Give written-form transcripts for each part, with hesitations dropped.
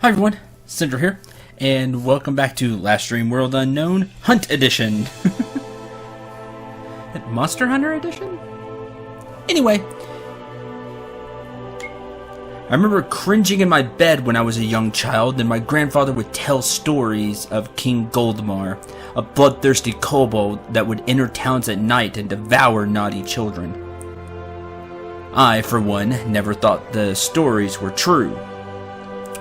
Hi everyone, Cendril here, and welcome back to Last Dream World Unknown Hunt Edition. Monster Hunter Edition? Anyway, I remember cringing in my bed when I was a young child and my grandfather would tell stories of King Goldmar, a bloodthirsty kobold that would enter towns at night and devour naughty children. I, for one, never thought the stories were true.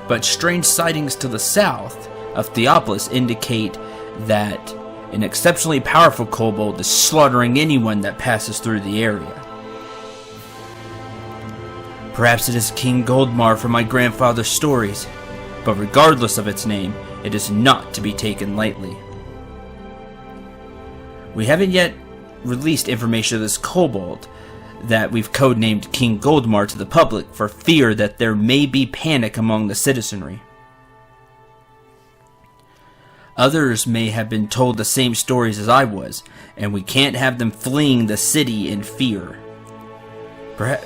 But strange sightings to the south of Theopolis indicate that an exceptionally powerful kobold is slaughtering anyone that passes through the area. Perhaps it is King Goldmar from my grandfather's stories, but regardless of its name, it is not to be taken lightly. We haven't yet released information of this kobold that we've codenamed King Goldmar to the public for fear that there may be panic among the citizenry. Others may have been told the same stories as I was, and we can't have them fleeing the city in fear.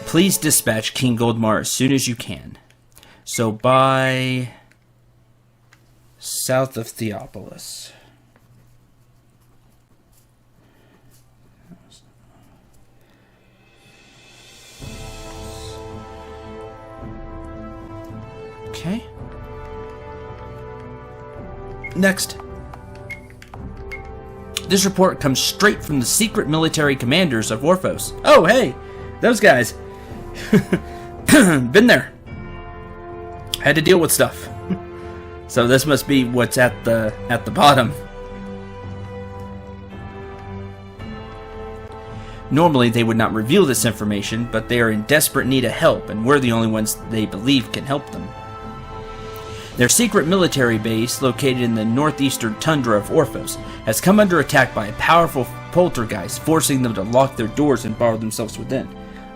Please dispatch King Goldmar as soon as you can. So by south of Theopolis. Okay. Next. This report comes straight from the secret military commanders of Orphos. Oh, hey! Those guys. Been there. Had to deal with stuff. So this must be what's at the bottom. Normally they would not reveal this information, but they are in desperate need of help, and we're the only ones they believe can help them. Their secret military base, located in the northeastern tundra of Orphos, has come under attack by a powerful poltergeist, forcing them to lock their doors and bar themselves within.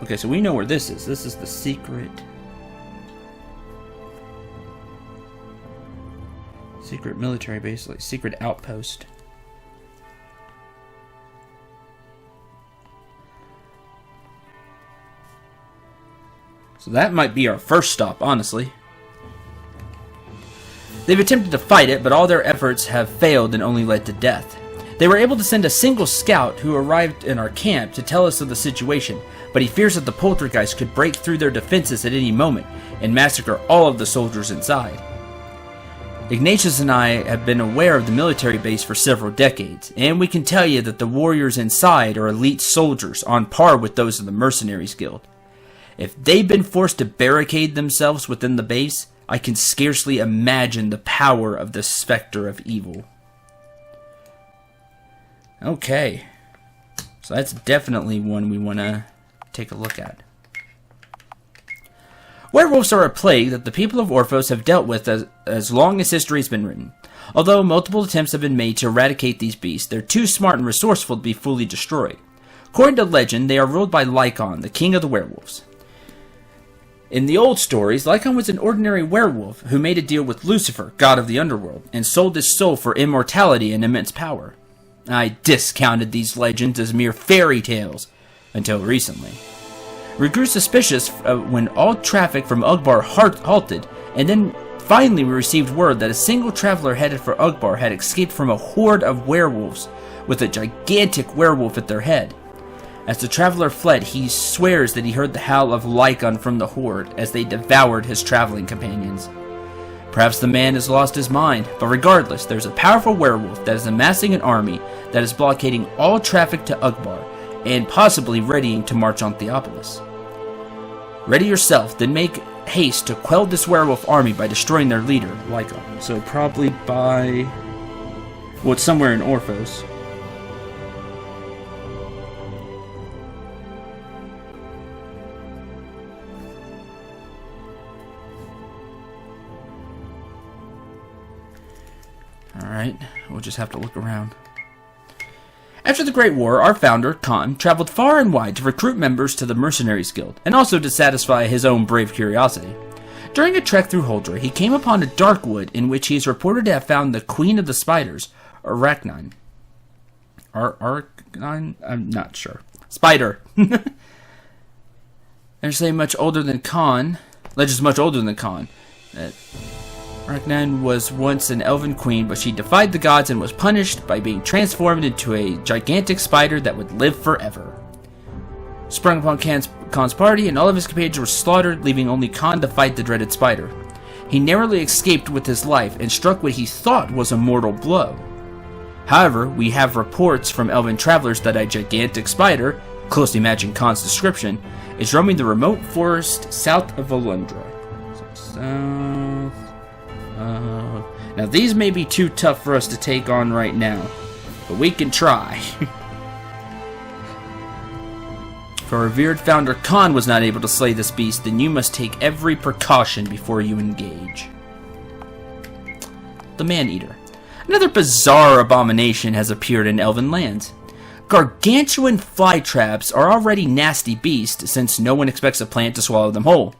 Okay, so we know where this is. This is the secret military base, like secret outpost. So that might be our first stop, honestly. They've attempted to fight it, but all their efforts have failed and only led to death. They were able to send a single scout who arrived in our camp to tell us of the situation, but he fears that the poltergeist could break through their defenses at any moment and massacre all of the soldiers inside. Ignatius and I have been aware of the military base for several decades, and we can tell you that the warriors inside are elite soldiers on par with those of the Mercenaries Guild. If they've been forced to barricade themselves within the base, I can scarcely imagine the power of the Spectre of Evil. Okay. So that's definitely one we want to take a look at. Werewolves are a plague that the people of Orphos have dealt with as long as history has been written. Although multiple attempts have been made to eradicate these beasts, they're too smart and resourceful to be fully destroyed. According to legend, they are ruled by Lycon, the king of the werewolves. In the old stories, Lycon was an ordinary werewolf who made a deal with Lucifer, god of the underworld, and sold his soul for immortality and immense power. I discounted these legends as mere fairy tales, until recently. We grew suspicious when all traffic from Ugbar halted, and then finally we received word that a single traveler headed for Ugbar had escaped from a horde of werewolves, with a gigantic werewolf at their head. As the traveler fled, he swears that he heard the howl of Lycon from the horde as they devoured his traveling companions. Perhaps the man has lost his mind, but regardless, there's a powerful werewolf that is amassing an army that is blockading all traffic to Ugbar, and possibly readying to march on Theopolis. Ready yourself, then make haste to quell this werewolf army by destroying their leader, Lycon. So probably by... well, it's somewhere in Orphos. Alright, we'll just have to look around. After the Great War, our founder, Khan, traveled far and wide to recruit members to the Mercenaries Guild, and also to satisfy his own brave curiosity. During a trek through Holdra, he came upon a dark wood in which he is reported to have found the Queen of the Spiders, Arachnine. Arachnine? I'm not sure. Spider. They're saying much older than Khan. Legend's much older than Khan. Arachnan was once an elven queen, but she defied the gods and was punished by being transformed into a gigantic spider that would live forever. Sprung upon Khan's party, and all of his companions were slaughtered, leaving only Khan to fight the dreaded spider. He narrowly escaped with his life and struck what he thought was a mortal blow. However, we have reports from elven travelers that a gigantic spider, closely matching Khan's description, is roaming the remote forest south of Volundra. Now these may be too tough for us to take on right now, but we can try. If our revered founder Khan was not able to slay this beast, then you must take every precaution before you engage. The Man-Eater. Another bizarre abomination has appeared in elven lands. Gargantuan fly traps are already nasty beasts since no one expects a plant to swallow them whole.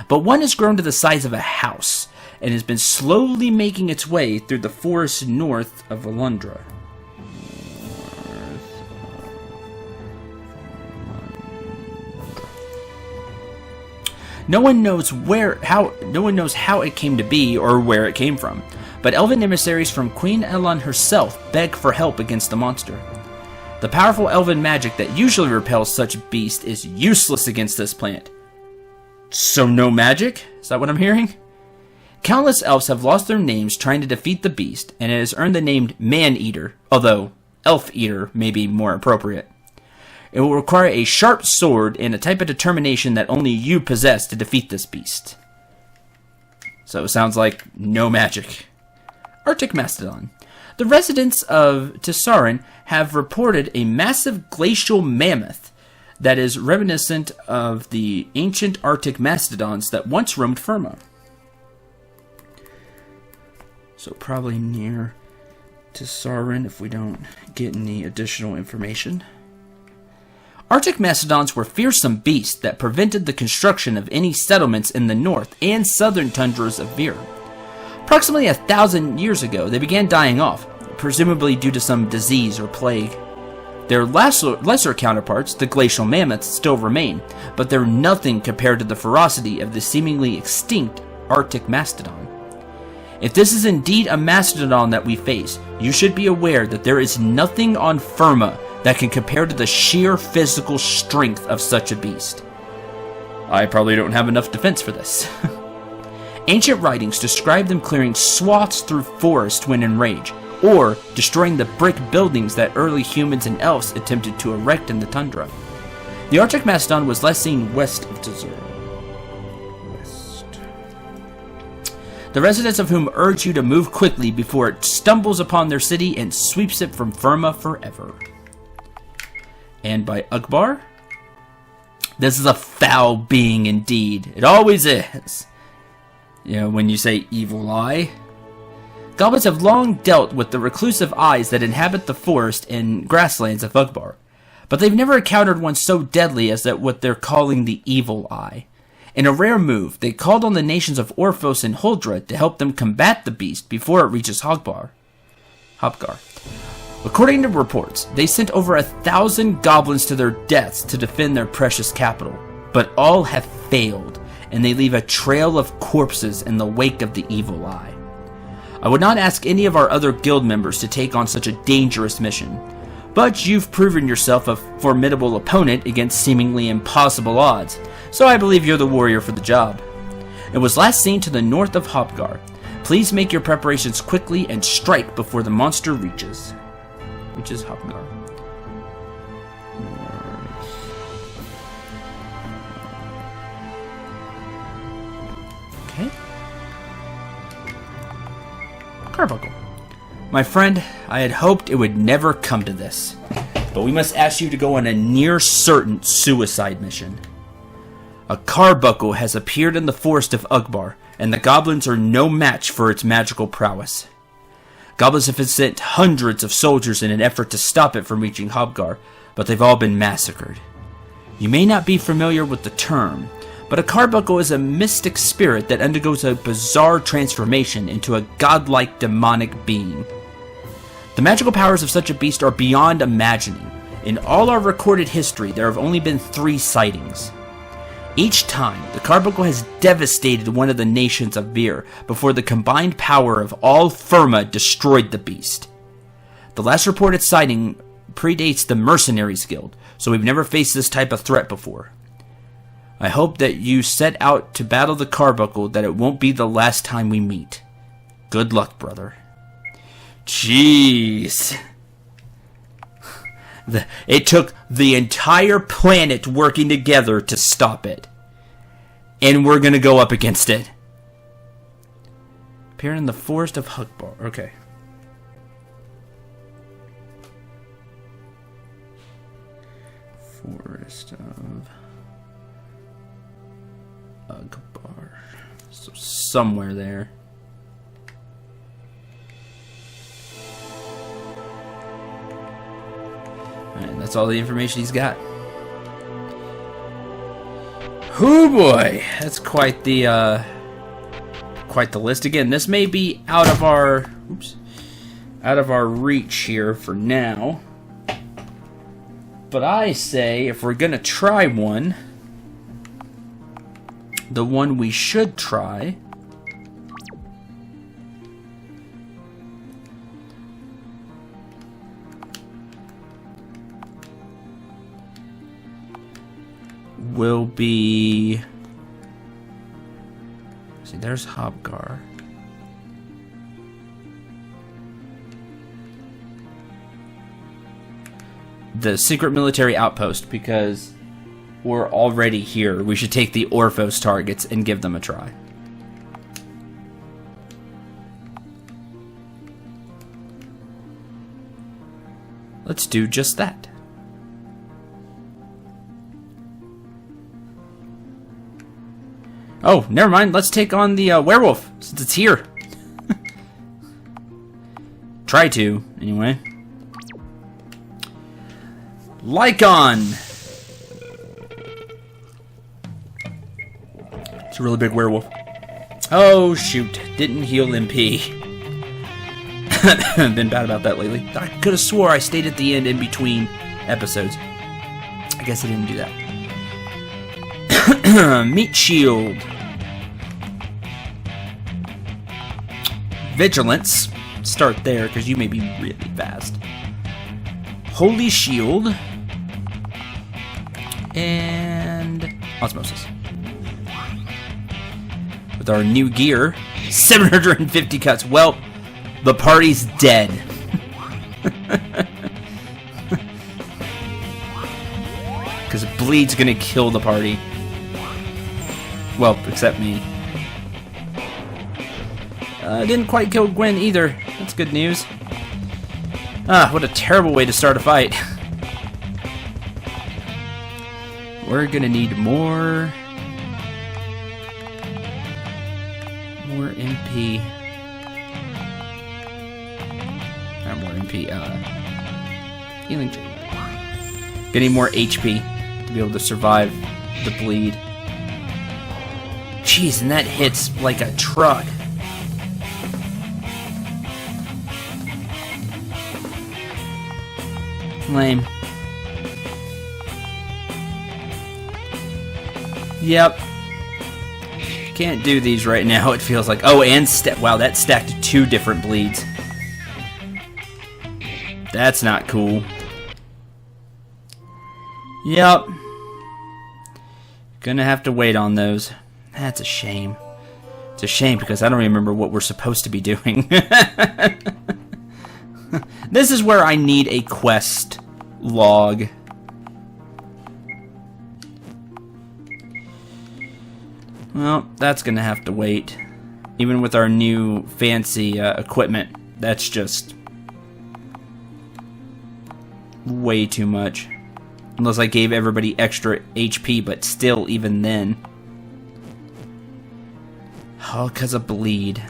But one has grown to the size of a house and has been slowly making its way through the forest north of Volundra. No one knows how it came to be or where it came from, but elven emissaries from Queen Elon herself beg for help against the monster. The powerful elven magic that usually repels such beast is useless against this plant. So no magic? Is that what I'm hearing? Countless elves have lost their names trying to defeat the beast, and it has earned the name Man-Eater, although Elf-Eater may be more appropriate. It will require a sharp sword and a type of determination that only you possess to defeat this beast. So it sounds like no magic. Arctic Mastodon. The residents of Tissarin have reported a massive glacial mammoth that is reminiscent of the ancient Arctic mastodons that once roamed Firma. So probably near Tissarin if we don't get any additional information. Arctic mastodons were fearsome beasts that prevented the construction of any settlements in the north and southern tundras of Vir. Approximately 1,000 years ago, they began dying off, presumably due to some disease or plague. Their lesser counterparts, the glacial mammoths, still remain, but they're nothing compared to the ferocity of the seemingly extinct Arctic mastodon. If this is indeed a mastodon that we face, you should be aware that there is nothing on Firma that can compare to the sheer physical strength of such a beast. I probably don't have enough defense for this. Ancient writings describe them clearing swaths through forest when enraged, or destroying the brick buildings that early humans and elves attempted to erect in the tundra. The Arctic mastodon was last seen west of Tissarin. The residents of whom urge you to move quickly before it stumbles upon their city and sweeps it from Firma forever. And by Ugbar. This is a foul being indeed. It always is. You know, when you say evil eye. Goblins have long dealt with the reclusive eyes that inhabit the forest and grasslands of Ugbar, but they've never encountered one so deadly as that what they're calling the evil eye. In a rare move, they called on the nations of Orphos and Huldra to help them combat the beast before it reaches Hobgar. According to reports, they sent over 1,000 goblins to their deaths to defend their precious capital, but all have failed, and they leave a trail of corpses in the wake of the evil eye. I would not ask any of our other guild members to take on such a dangerous mission, but you've proven yourself a formidable opponent against seemingly impossible odds, so I believe you're the warrior for the job. It was last seen to the north of Hobgar. Please make your preparations quickly and strike before the monster reaches Hobgar. Okay. Carbuncle. My friend, I had hoped it would never come to this, but we must ask you to go on a near-certain suicide mission. A carbuncle has appeared in the forest of Ugbar, and the goblins are no match for its magical prowess. Goblins have sent hundreds of soldiers in an effort to stop it from reaching Hobgar, but they've all been massacred. You may not be familiar with the term, but a carbuncle is a mystic spirit that undergoes a bizarre transformation into a godlike demonic being. The magical powers of such a beast are beyond imagining. In all our recorded history, there have only been 3 sightings. Each time, the carbuncle has devastated one of the nations of Vir before the combined power of all Firma destroyed the beast. The last reported sighting predates the Mercenaries Guild, so we've never faced this type of threat before. I hope that you set out to battle the carbuncle, that it won't be the last time we meet. Good luck, brother. Jeez. It took the entire planet working together to stop it. And we're going to go up against it. Appear in the Forest of Hugbar. Okay. Forest of Hugbar. So somewhere there. And that's all the information he's got. Oh boy, that's quite the list. Again, this may be out of our reach here for now. But I say, if we're gonna try one, the one we should try will be... See, there's Hobgar. The secret military outpost, because we're already here. We should take the Orphos targets and give them a try. Let's do just that. Oh, never mind. Let's take on the werewolf, since it's here. Try to, anyway. Lycon! It's a really big werewolf. Oh, shoot. Didn't heal MP. Been bad about that lately. I could have swore I stayed at the end in between episodes. I guess I didn't do that. Meat shield. Vigilance. Start there, because you may be really fast. Holy shield. And osmosis. With our new gear, 750 cuts. Well, the party's dead. Because Bleed's gonna kill the party. Well, except me. Didn't quite kill Gwen either. That's good news. Ah, what a terrible way to start a fight. We're gonna need more MP. Not more MP, healing chain. Gonna need more HP to be able to survive the bleed. Jeez, and that hits like a truck. Lame. Yep. Can't do these right now, it feels like. Oh, and wow, that stacked 2 different bleeds. That's not cool. Yep. Gonna have to wait on those. That's a shame. It's a shame because I don't remember what we're supposed to be doing. This is where I need a quest log. Well, that's gonna have to wait. Even with our new fancy equipment, that's just way too much. Unless I gave everybody extra HP, but still, even then. Oh, because of bleed.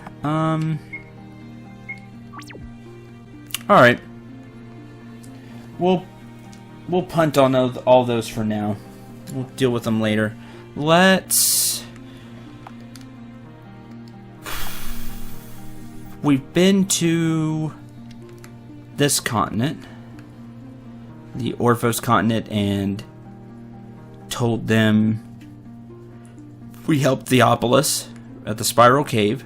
Alright. We'll punt on all those for now. We'll deal with them later. Let's... We've been to this continent. The Orphos continent, and told them We helped Theopolis at the Spiral Cave.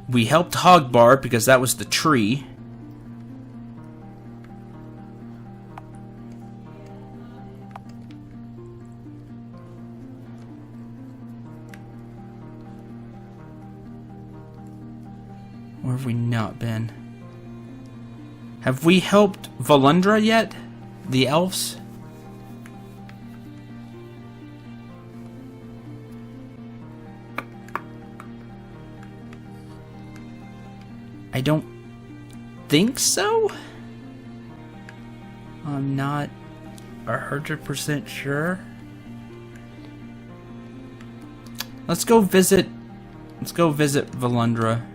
We helped Hogbar because that was the tree. Where have we not been? Have we helped Volundra yet? The elves? I don't think so. I'm not 100% sure. Let's go visit Volundra.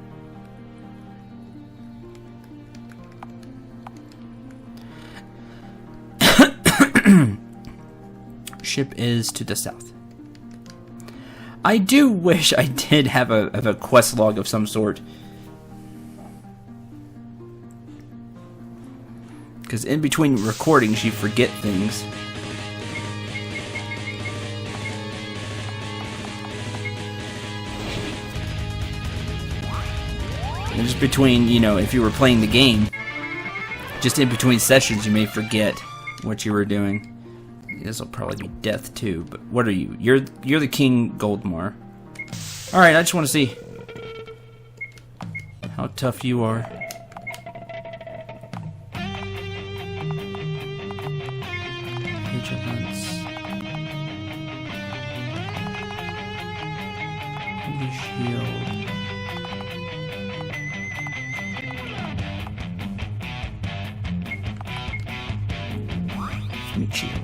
Ship is to the south. I do wish I did have a quest log of some sort. Because in between recordings, you forget things. And just between, you know, if you were playing the game, just in between sessions, you may forget what you were doing. This will probably be death too, but what are you? You're the King Goldmar. Alright, I just want to see how tough you are. Vigilance. Heavy shield. Sweet shield.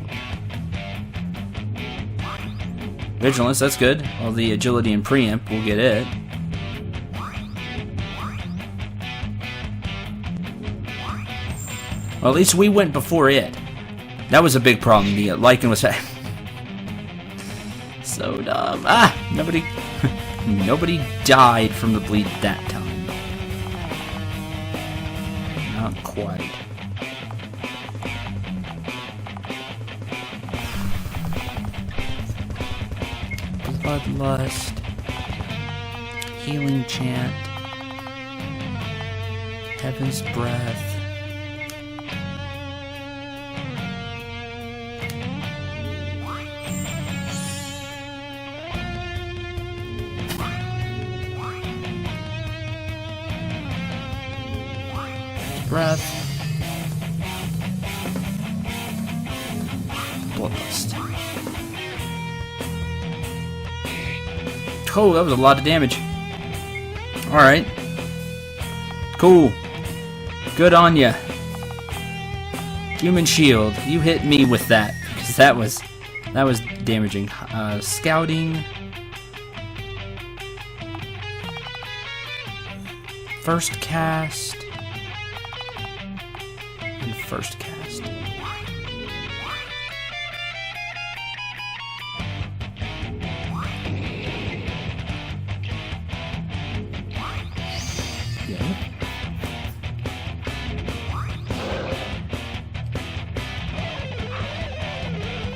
Vigilance, that's good. Well, the agility and preempt, we'll get it. Well, at least we went before it. That was a big problem. The Lycan was so dumb. Ah, nobody died from the bleed that time. Not quite. Bloodlust, Healing Chant, Heaven's Breath, Bloodlust. Oh, that was a lot of damage. Alright. Cool. Good on ya. Human shield. You hit me with that. Because that was damaging. Scouting. First cast. And first cast.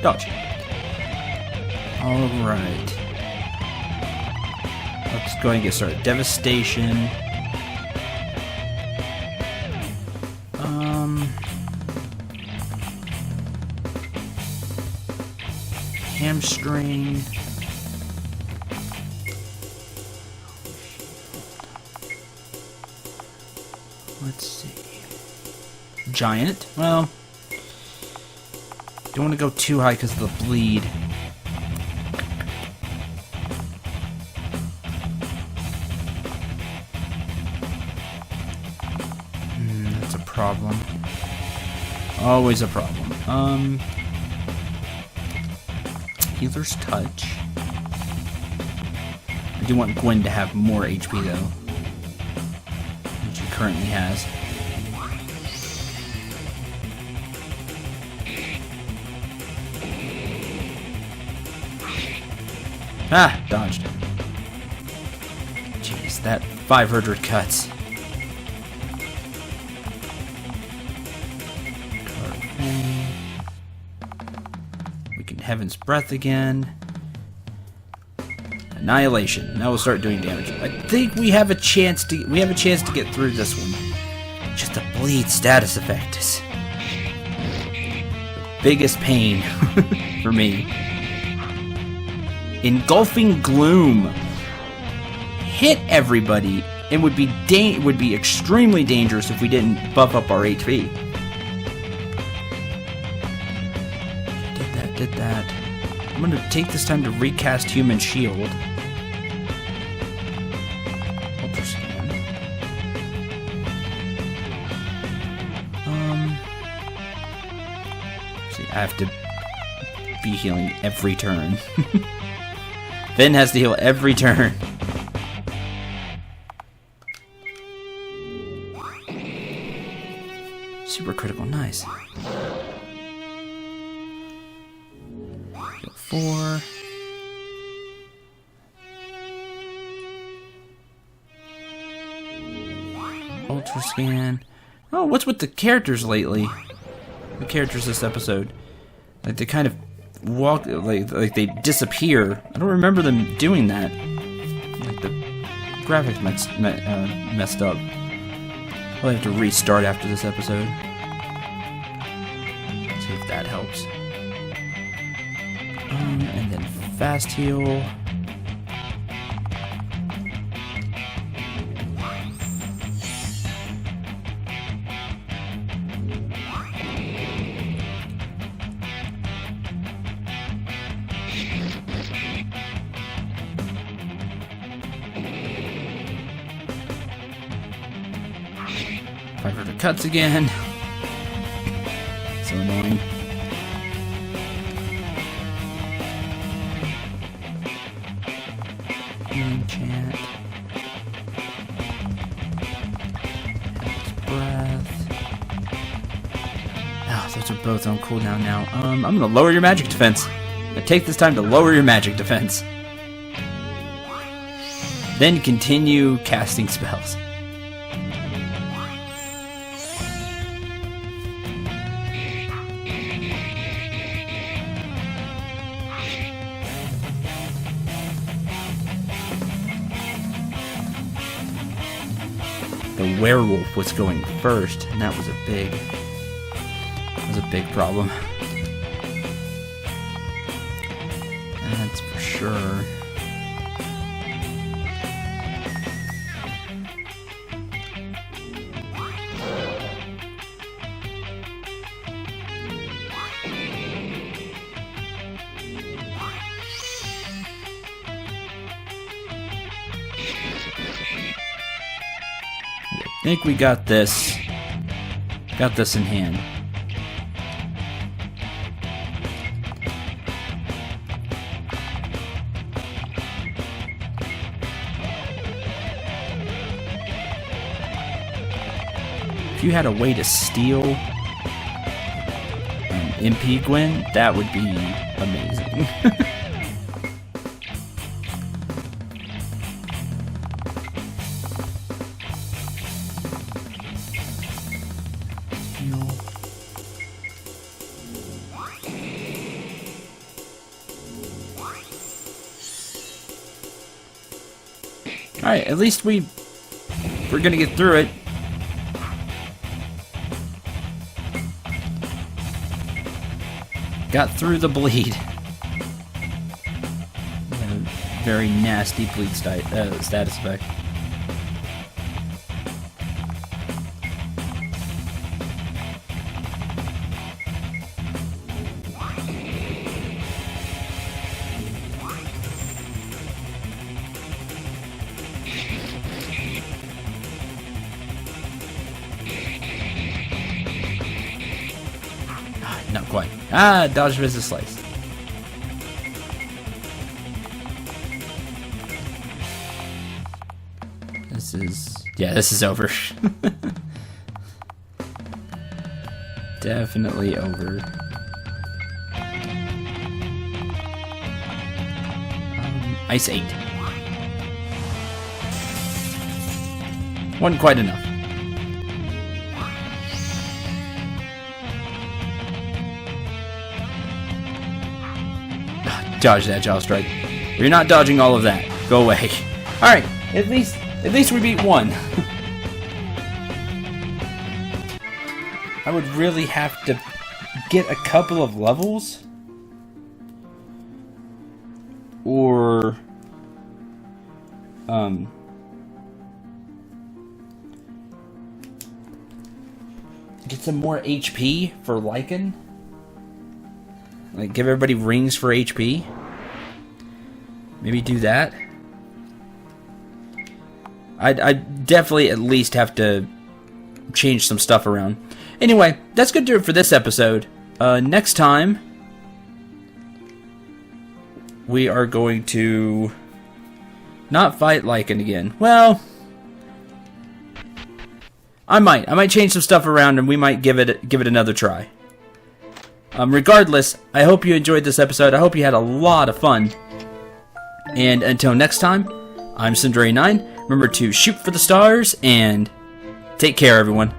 Dodge. Alright. Let's go and get started. Devastation. Hamstring. Let's see. Giant. Well, don't want to go too high because of the bleed. That's a problem. Always a problem. Healer's Touch. I do want Gwen to have more HP though, which she currently has. Ah, dodged. Jeez, that 500 cuts. We can Heaven's Breath again. Annihilation. Now we'll start doing damage. I think we have a chance to get through this one. Just the bleed status effect is the biggest pain for me. Engulfing Gloom. Hit everybody. It would be extremely dangerous if we didn't buff up our HP. Did that. I'm gonna take this time to recast Human Shield. Ultra Scan. See, I have to be healing every turn. Finn has to heal every turn. Super critical, nice. Heal 4. Ultra Scan. Oh, what's with the characters lately? The characters this episode. Like, they kind of walk, like they disappear. I don't remember them doing that. Like, the graphics messed up. I'll have to restart after this episode. See if that helps. And then fast heal. Cuts again. So annoying. Enchant. Breath. Oh, those are both on cooldown now. I'm gonna lower your magic defense. Now take this time to lower your magic defense. Then continue casting spells. The werewolf was going first, and that was a big problem. That's for sure. I think we got this in hand. If you had a way to steal MP Gwen, that would be amazing. Alright, at least we're gonna get through it. Got through the bleed. Very nasty bleed status effect. Not quite. Ah, dodge resist slice. This is over. Definitely over. Ice 8. Wasn't quite enough. dodge that Jaw Strike. You're not dodging all of that. Go away. Alright, at least we beat one. I would really have to get a couple of levels. Or... get some more HP for Lycan. Like, give everybody rings for HP. Maybe do that. I'd definitely at least have to change some stuff around. Anyway, that's going to do it for this episode. Next time, we are going to not fight Lycan again. Well, I might change some stuff around, and we might give it another try. Regardless, I hope you enjoyed this episode. I hope you had a lot of fun. And until next time, I'm Cendril9. Remember to shoot for the stars, and take care, everyone.